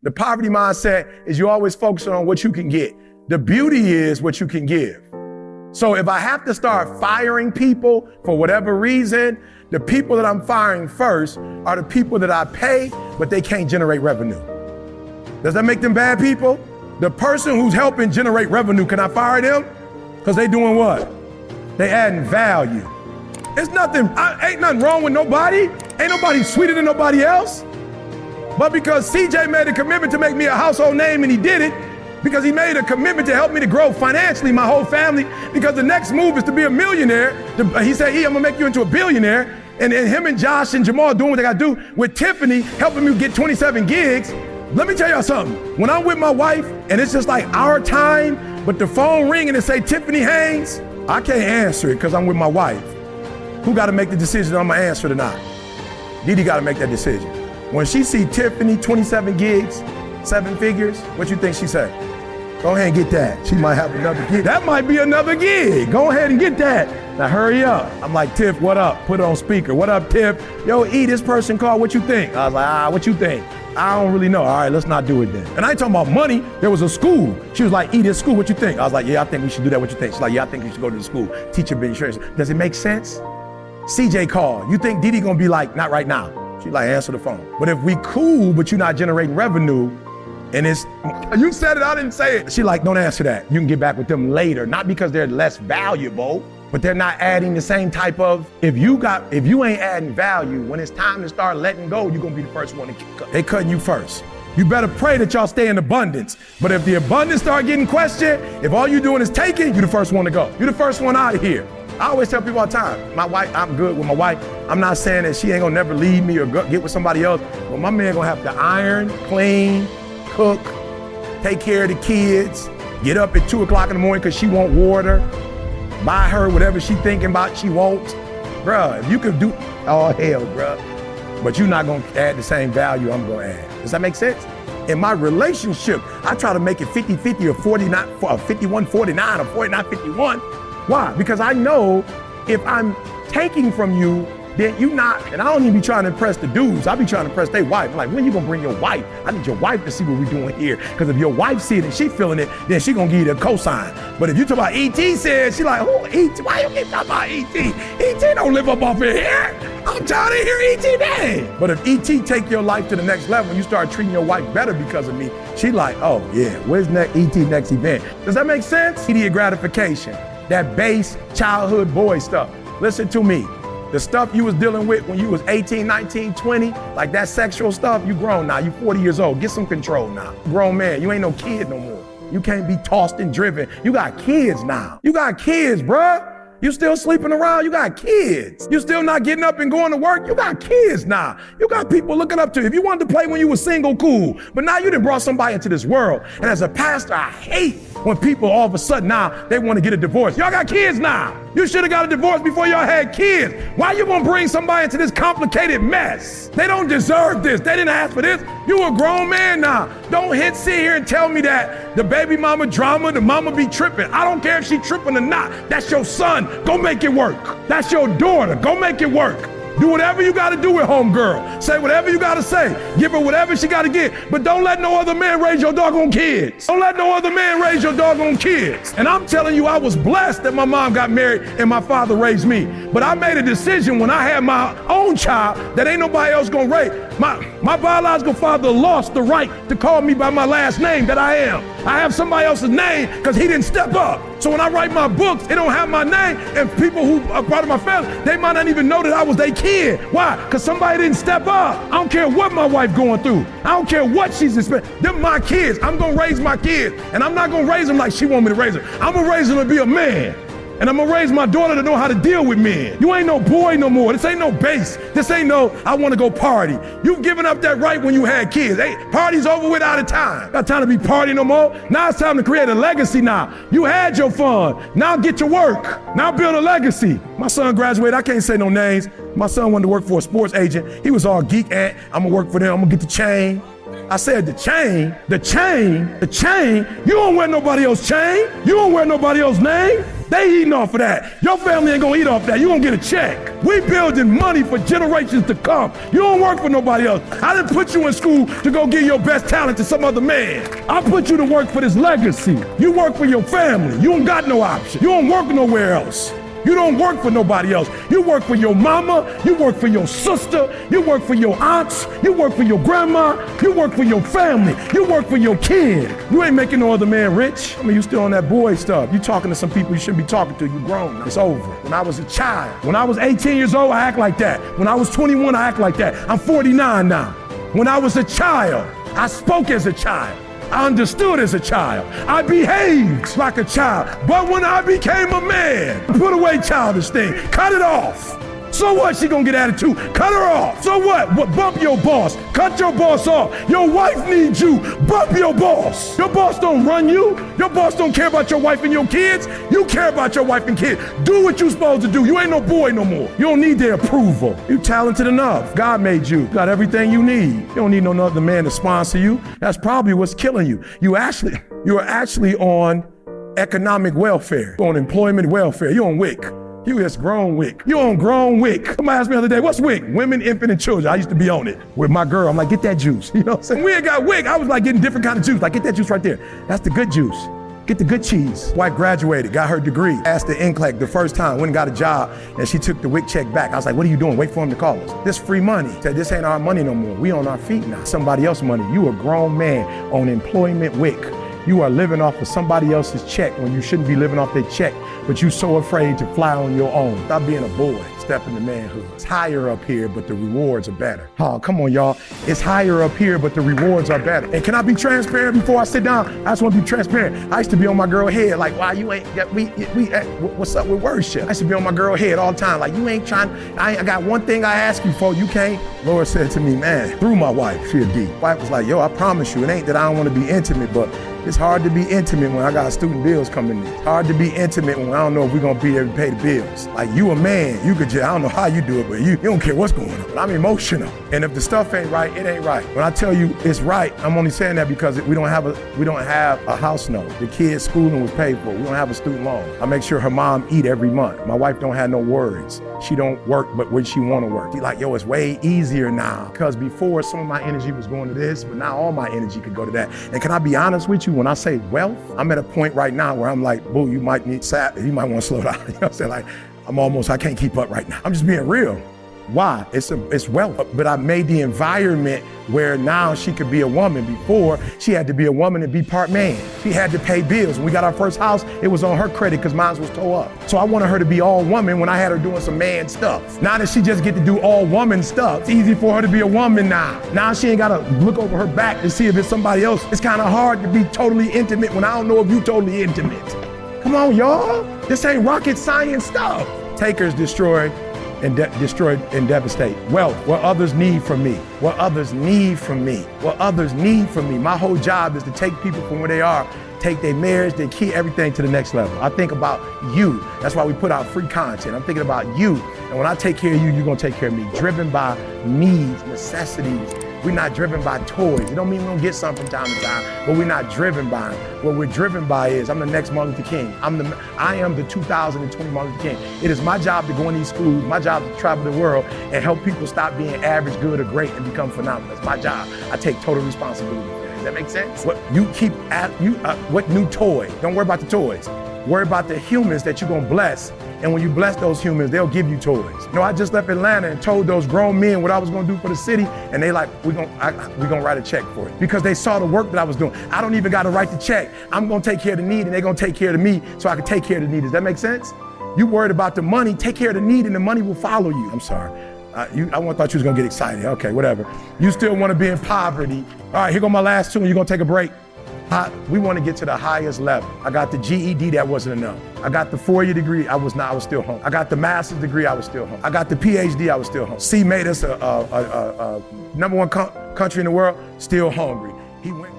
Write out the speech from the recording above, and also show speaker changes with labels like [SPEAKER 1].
[SPEAKER 1] The poverty mindset is you always focus on what you can get. The beauty is what you can give. So if I have to start firing people for whatever reason, the people that I'm firing first are the people that I pay, but they can't generate revenue. Does that make them bad people? The person who's helping generate revenue, can I fire them? Because they doing what? They adding value. It's nothing, ain't nothing wrong with nobody. Ain't nobody sweeter than nobody else. But because CJ made a commitment to make me a household name, and he did it, because he made a commitment to help me to grow financially, my whole family, because the next move is to be a millionaire. He said, I'm gonna make you into a billionaire. And him and Josh and Jamal doing what they gotta do with Tiffany, helping me get 27 gigs. Let me tell y'all something. When I'm with my wife and it's just like our time, but the phone ring and it say Tiffany Haynes, I can't answer it because I'm with my wife. Who gotta make the decision I'm gonna answer it or not? Didi gotta make that decision. When she see Tiffany, 27 gigs, 7 figures, what you think she say? Go ahead and get that. She might have another gig. That might be another gig. Go ahead and get that. Now hurry up. I'm like, Tiff, what up? Put it on speaker. What up, Tiff? Yo, this person called. What you think? I was like, what you think? I don't really know. All right, let's not do it then. And I ain't talking about money. There was a school. She was like, this school, what you think? I was like, yeah, I think we should do that. What you think? She's like, yeah, I think you should go to the school. Teach your insurance. Does it make sense? CJ called. You think Didi gonna be like, not right now? She's like, answer the phone. But if we cool, but you're not generating revenue, and it's, you said it, I didn't say it. She like, don't answer that. You can get back with them later. Not because they're less valuable, but they're not adding the same type of, if you ain't adding value, when it's time to start letting go, you're gonna be the first one to cut. They cutting you first. You better pray that y'all stay in abundance. But if the abundance start getting questioned, if all you doing is taking, you're the first one to go. You're the first one out of here. I always tell people all the time, my wife, I'm good with my wife. I'm not saying that she ain't gonna never leave me or get with somebody else, but my man gonna have to iron, clean, cook, take care of the kids, get up at 2 o'clock in the morning because she want water, buy her whatever she thinking about she wants. Bruh, if you could do, oh hell, bruh. But you're not gonna add the same value I'm gonna add. Does that make sense? In my relationship, I try to make it 50-50 or 51-49 or 49-51. Why? Because I know if I'm taking from you, then you not, and I don't even be trying to impress the dudes, I be trying to impress their wife. I'm like, when you gonna bring your wife? I need your wife to see what we're doing here. Because if your wife see it and she feeling it, then she gonna give you the cosign. But if you talk about E.T. said, she like, who E.T.? Why you keep talking about E.T.? E.T. don't live up off of here. I'm tired of hearing E.T. name. But if E.T. take your life to the next level, you start treating your wife better because of me, she like, oh yeah, where's E.T. next event? Does that make sense? Immediate gratification. That base childhood boy stuff. Listen to me. The stuff you was dealing with when you was 18, 19, 20, like that sexual stuff, you grown now. You 40 years old. Get some control now. Grown man, you ain't no kid no more. You can't be tossed and driven. You got kids now. You got kids, bruh. You still sleeping around, you got kids. You still not getting up and going to work, you got kids now. You got people looking up to you. If you wanted to play when you were single, cool. But now you done brought somebody into this world. And as a pastor, I hate when people all of a sudden now, they want to get a divorce. Y'all got kids now. You should have got a divorce before y'all had kids. Why you gonna bring somebody into this complicated mess? They don't deserve this. They didn't ask for this. You a grown man now. Don't sit here and tell me that the baby mama drama, the mama be tripping. I don't care if she tripping or not. That's your son. Go make it work. That's your daughter. Go make it work. Do whatever you gotta do with homegirl. Say whatever you gotta say. Give her whatever she gotta get. But don't let no other man raise your doggone kids. Don't let no other man raise your doggone kids. And I'm telling you, I was blessed that my mom got married and my father raised me. But I made a decision when I had my own child that ain't nobody else gonna raise. My biological father lost the right to call me by my last name that I am. I have somebody else's name because he didn't step up. So when I write my books, it don't have my name, and people who are part of my family, they might not even know that I was their kid. Why? Because somebody didn't step up. I don't care what my wife going through. I don't care what she's expecting. They're my kids. I'm gonna raise my kids, and I'm not gonna raise them like she want me to raise them. I'm gonna raise them to be a man. And I'm gonna raise my daughter to know how to deal with men. You ain't no boy no more. This ain't no base. This ain't no, I wanna go party. You've given up that right when you had kids. Hey, party's over with, out of time. Got time to be partying no more. Now it's time to create a legacy now. You had your fun. Now get to work. Now build a legacy. My son graduated, I can't say no names. My son wanted to work for a sports agent. He was all geek ant. I'm gonna work for them, I'm gonna get the chain. I said the chain. You don't wear nobody else's chain. You don't wear nobody else's name. They eating off of that. Your family ain't gonna eat off that. You gonna get a check. We building money for generations to come. You don't work for nobody else. I didn't put you in school to go give your best talent to some other man. I put you to work for this legacy. You work for your family. You don't got no option. You don't work nowhere else. You don't work for nobody else. You work for your mama, you work for your sister, you work for your aunts, you work for your grandma, you work for your family, you work for your kid. You ain't making no other man rich. I mean, you still on that boy stuff. You talking to some people you shouldn't be talking to. You grown now. It's over. When I was a child, when I was 18 years old, I act like that. When I was 21, I act like that. I'm 49 now. When I was a child, I spoke as a child. I understood as a child. I behaved like a child. But when I became a man, put away childish thing. Cut it off. So what? She gonna get attitude. Cut her off. So what? Bump your boss. Cut your boss off. Your wife needs you. Bump your boss. Your boss don't run you. Your boss don't care about your wife and your kids. You care about your wife and kids. Do what you supposed to do. You ain't no boy no more. You don't need their approval. You talented enough. God made you. Got everything you need. You don't need no other man to sponsor you. That's probably what's killing you. You are actually on economic welfare. You're on employment welfare. You're on WIC. You is grown WIC. You on grown WIC. Somebody asked me the other day, what's WIC? Women, infant, and children. I used to be on it with my girl. I'm like, get that juice. You know what I'm saying? We ain't got WIC. I was like getting different kind of juice. Like, get that juice right there. That's the good juice. Get the good cheese. Wife graduated, got her degree. Asked the NCLEX the first time, went and got a job, and she took the WIC check back. I was like, what are you doing? Wait for him to call us. This free money. Said, this ain't our money no more. We on our feet now. Somebody else's money. You a grown man on employment WIC. You are living off of somebody else's check when you shouldn't be living off their check, but you so afraid to fly on your own. Stop being a boy, step into manhood. It's higher up here, but the rewards are better. Oh, come on, y'all. It's higher up here, but the rewards are better. And can I be transparent before I sit down? I just want to be transparent. I used to be on my girl head, like, why you ain't, what's up with worship? I used to be on my girl head all the time, like, you ain't trying, I got one thing I ask you for, you can't. Lord said to me, man, through my wife, she a D. Wife was like, yo, I promise you, it ain't that I don't want to be intimate, but it's hard to be intimate when I got student bills coming in. It's hard to be intimate when I don't know if we're gonna be able to pay the bills. Like, you a man, you could just, I don't know how you do it, but you don't care what's going on. But I'm emotional. And if the stuff ain't right, it ain't right. When I tell you it's right, I'm only saying that because we don't have a house note. The kids' schooling was paid for. We don't have a student loan. I make sure her mom eat every month. My wife don't have no worries. She don't work, but when she wanna work. She like, yo, it's way easier now. Because before, some of my energy was going to this, but now all my energy could go to that. And can I be honest with you? When I say wealth, I'm at a point right now where I'm like, boo, you might need sap. You might want to slow down. You know what I'm saying? Like, I can't keep up right now. I'm just being real. Why? It's wealth. But I made the environment where now she could be a woman. Before, she had to be a woman and be part man. She had to pay bills. When we got our first house, it was on her credit because mine was tore up. So I wanted her to be all woman when I had her doing some man stuff. Now that she just get to do all woman stuff, it's easy for her to be a woman now. Now she ain't got to look over her back to see if it's somebody else. It's kind of hard to be totally intimate when I don't know if you totally intimate. Come on, y'all. This ain't rocket science stuff. Takers destroy and devastate. Wealth, what others need from me. What others need from me. What others need from me. My whole job is to take people from where they are, take their marriage, their key, everything to the next level. I think about you. That's why we put out free content. I'm thinking about you. And when I take care of you, you're gonna take care of me. Driven by needs, necessities. We're not driven by toys. It don't mean we don't get some from time to time, but we're not driven by them. What we're driven by is, I'm the next Martin Luther King. I am the 2020 Martin Luther King. It is my job to go in these schools, my job to travel the world and help people stop being average, good, or great and become phenomenal. That's my job. I take total responsibility for that. Does that make sense? What new toy? Don't worry about the toys. Worry about the humans that you're gonna bless. And when you bless those humans, they'll give you toys. I just left Atlanta and told those grown men what I was gonna do for the city, and they like, we're gonna write a check for it. Because they saw the work that I was doing. I don't even gotta write the check. I'm gonna take care of the need, and they're gonna take care of me so I can take care of the need. Does that make sense? You worried about the money, take care of the need, and the money will follow you. I'm sorry. I thought you was gonna get excited. Okay, whatever. You still wanna be in poverty. All right, here go my last two, and you're gonna take a break. We want to get to the highest level. I got the GED, that wasn't enough. I got the 4-year degree, I was still home. I got the master's degree, I was still home. I got the PhD, I was still home. C made us a #1 country in the world, still hungry. He went